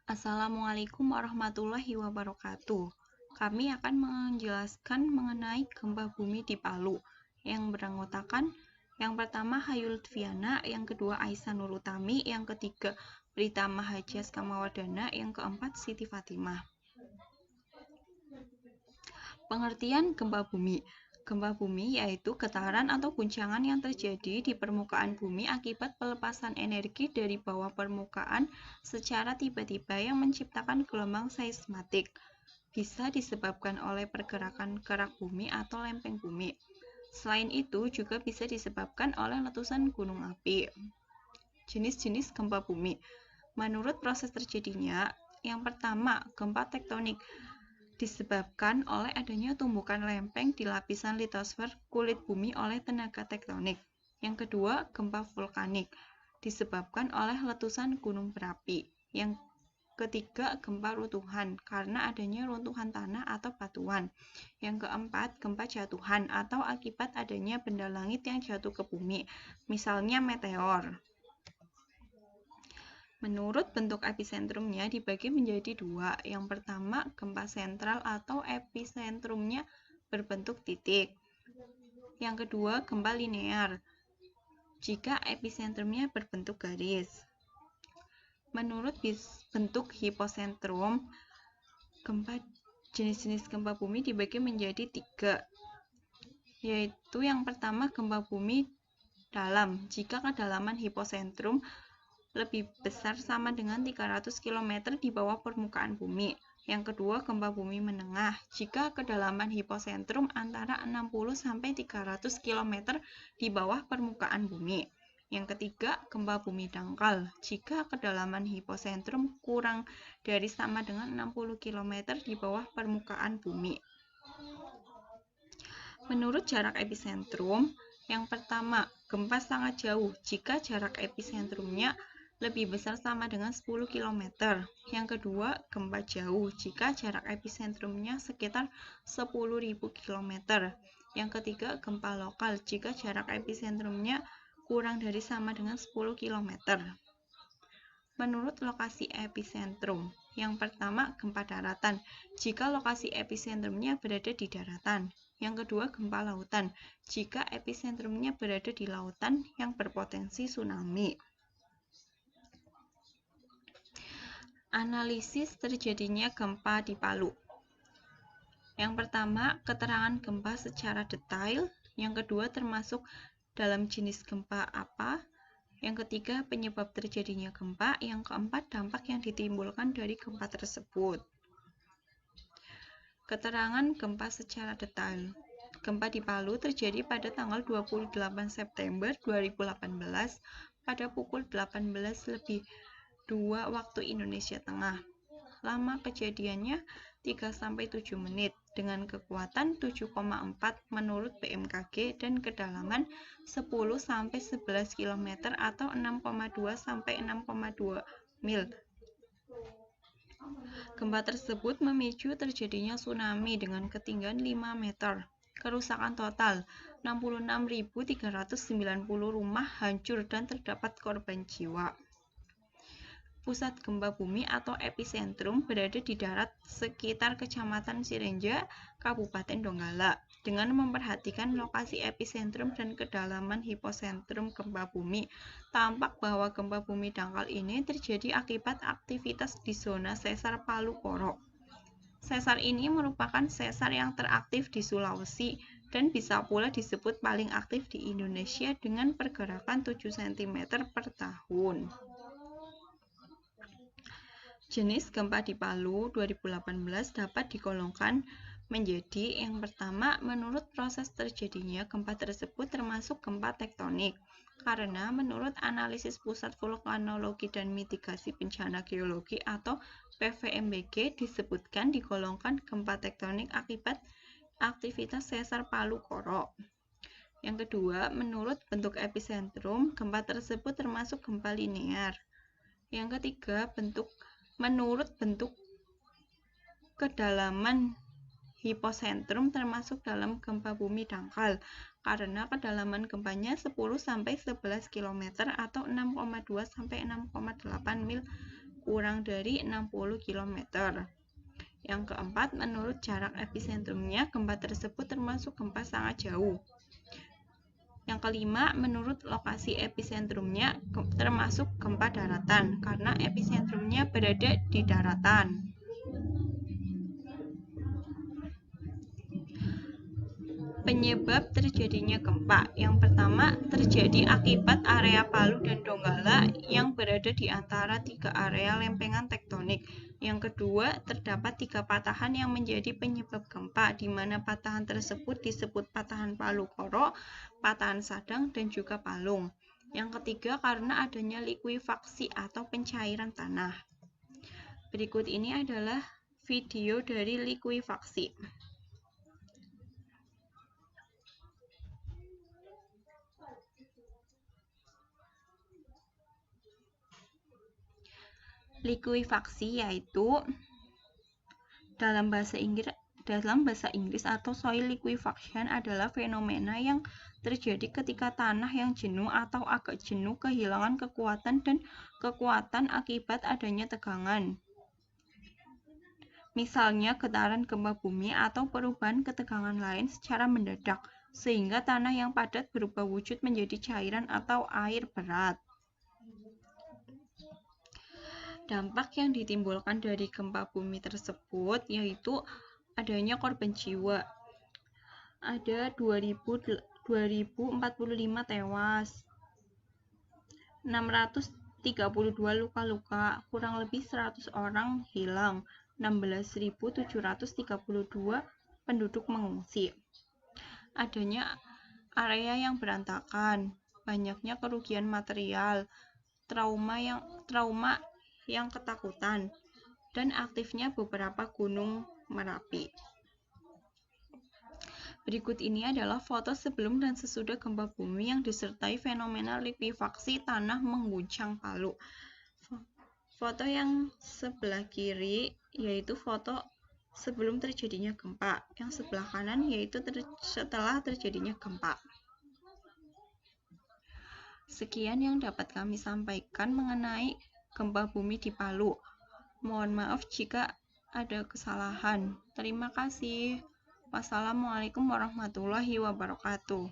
Assalamualaikum warahmatullahi wabarakatuh. Kami akan menjelaskan mengenai gempa bumi di Palu yang beranggotakan yang pertama Hayu Lutfiana, yang kedua Aisyah Nurutami, yang ketiga Pritama Hajas Kamawardana, yang keempat Siti Fatimah. Pengertian gempa bumi. Gempa bumi yaitu getaran atau guncangan yang terjadi di permukaan bumi akibat pelepasan energi dari bawah permukaan secara tiba-tiba yang menciptakan gelombang seismatik. Bisa disebabkan oleh pergerakan kerak bumi atau lempeng bumi. Selain itu juga bisa disebabkan oleh letusan gunung api. Jenis-jenis gempa bumi. Menurut proses terjadinya, yang pertama, gempa tektonik disebabkan oleh adanya tumbukan lempeng di lapisan litosfer kulit bumi oleh tenaga tektonik. Yang kedua, gempa vulkanik disebabkan oleh letusan gunung berapi. Yang ketiga, gempa runtuhan karena adanya runtuhan tanah atau batuan. Yang keempat, gempa jatuhan atau akibat adanya benda langit yang jatuh ke bumi, misalnya meteor. Menurut bentuk episentrumnya dibagi menjadi dua. Yang pertama, gempa sentral atau episentrumnya berbentuk titik. Yang kedua, gempa linear, jika episentrumnya berbentuk garis. Menurut bentuk hiposentrum, jenis-jenis gempa bumi dibagi menjadi tiga, yaitu yang pertama gempa bumi dalam, jika kedalaman hiposentrum lebih besar sama dengan 300 km di bawah permukaan bumi. Yang kedua, gempa bumi menengah, jika kedalaman hiposentrum antara 60 sampai 300 km di bawah permukaan bumi. Yang ketiga, gempa bumi dangkal, jika kedalaman hiposentrum kurang dari sama dengan 60 km di bawah permukaan bumi. Menurut jarak epicentrum, yang pertama, gempa sangat jauh, jika jarak epicentrumnya lebih besar sama dengan 10 km. Yang kedua, gempa jauh, jika jarak epicentrumnya sekitar 10.000 km. Yang ketiga, gempa lokal, jika jarak epicentrumnya kurang dari sama dengan 10 km. Menurut lokasi epicentrum, yang pertama, gempa daratan, jika lokasi epicentrumnya berada di daratan. Yang kedua, gempa lautan, jika epicentrumnya berada di lautan yang berpotensi tsunami. Analisis terjadinya gempa di Palu. Yang pertama, keterangan gempa secara detail. Yang kedua, termasuk dalam jenis gempa apa. Yang ketiga, penyebab terjadinya gempa. Yang keempat, dampak yang ditimbulkan dari gempa tersebut. Keterangan gempa secara detail. Gempa di Palu terjadi pada tanggal 28 September 2018 pada pukul 18:02 waktu Indonesia Tengah. Lama kejadiannya 3-7 menit dengan kekuatan 7,4 menurut BMKG dan kedalaman 10-11 km atau 6,2-6,2 mil. Gempa tersebut memicu terjadinya tsunami dengan ketinggian 5 meter. Kerusakan total 66.390 rumah hancur dan terdapat korban jiwa. Pusat gempa bumi atau epicentrum berada di darat sekitar Kecamatan Cirenja, Kabupaten Donggala. Dengan memperhatikan lokasi epicentrum dan kedalaman hiposentrum gempa bumi, tampak bahwa gempa bumi dangkal ini terjadi akibat aktivitas di zona sesar Palu Koro. Sesar ini merupakan sesar yang teraktif di Sulawesi dan bisa pula disebut paling aktif di Indonesia dengan pergerakan 7 cm per tahun. Jenis gempa di Palu 2018 dapat digolongkan menjadi yang pertama, menurut proses terjadinya gempa tersebut termasuk gempa tektonik, karena menurut analisis Pusat Vulkanologi dan Mitigasi Bencana Geologi atau PVMBG disebutkan digolongkan gempa tektonik akibat aktivitas sesar Palu Koro. Yang kedua, menurut bentuk epicentrum, gempa tersebut termasuk gempa linear. Yang ketiga, menurut bentuk kedalaman hiposentrum termasuk dalam gempa bumi dangkal, karena kedalaman gempanya 10-11 km atau 6,2-6,8 mil kurang dari 60 km. Yang keempat, menurut jarak episentrumnya, gempa tersebut termasuk gempa sangat jauh. Yang kelima, menurut lokasi episentrumnya termasuk gempa daratan karena episentrumnya berada di daratan. Penyebab terjadinya gempa. Yang pertama, terjadi akibat area Palu dan Donggala yang berada di antara tiga area lempengan tektonik. Yang kedua, terdapat tiga patahan yang menjadi penyebab gempa, di mana patahan tersebut disebut patahan Palu Koro, patahan Sadang, dan juga Palung. Yang ketiga, karena adanya likuifaksi atau pencairan tanah. Berikut ini adalah video dari likuifaksi. Likuifaksi yaitu dalam bahasa Inggris atau soil liquefaction adalah fenomena yang terjadi ketika tanah yang jenuh atau agak jenuh kehilangan kekuatan dan kekuatan akibat adanya tegangan. Misalnya getaran gempa bumi atau perubahan ketegangan lain secara mendadak, sehingga tanah yang padat berubah wujud menjadi cairan atau air berat. Dampak yang ditimbulkan dari gempa bumi tersebut yaitu adanya korban jiwa. Ada 2045 tewas, 632 luka-luka, kurang lebih 100 orang hilang, 16.732 penduduk mengungsi. Adanya area yang berantakan, banyaknya kerugian material, trauma yang ketakutan, dan aktifnya beberapa gunung Merapi. Berikut ini adalah foto sebelum dan sesudah gempa bumi yang disertai fenomena likuifaksi tanah mengguncang Palu. Foto yang sebelah kiri yaitu foto sebelum terjadinya gempa, yang sebelah kanan yaitu setelah terjadinya gempa. Sekian yang dapat kami sampaikan mengenai gempa bumi di Palu. Mohon maaf jika ada kesalahan. Terima kasih. Wassalamualaikum warahmatullahi wabarakatuh.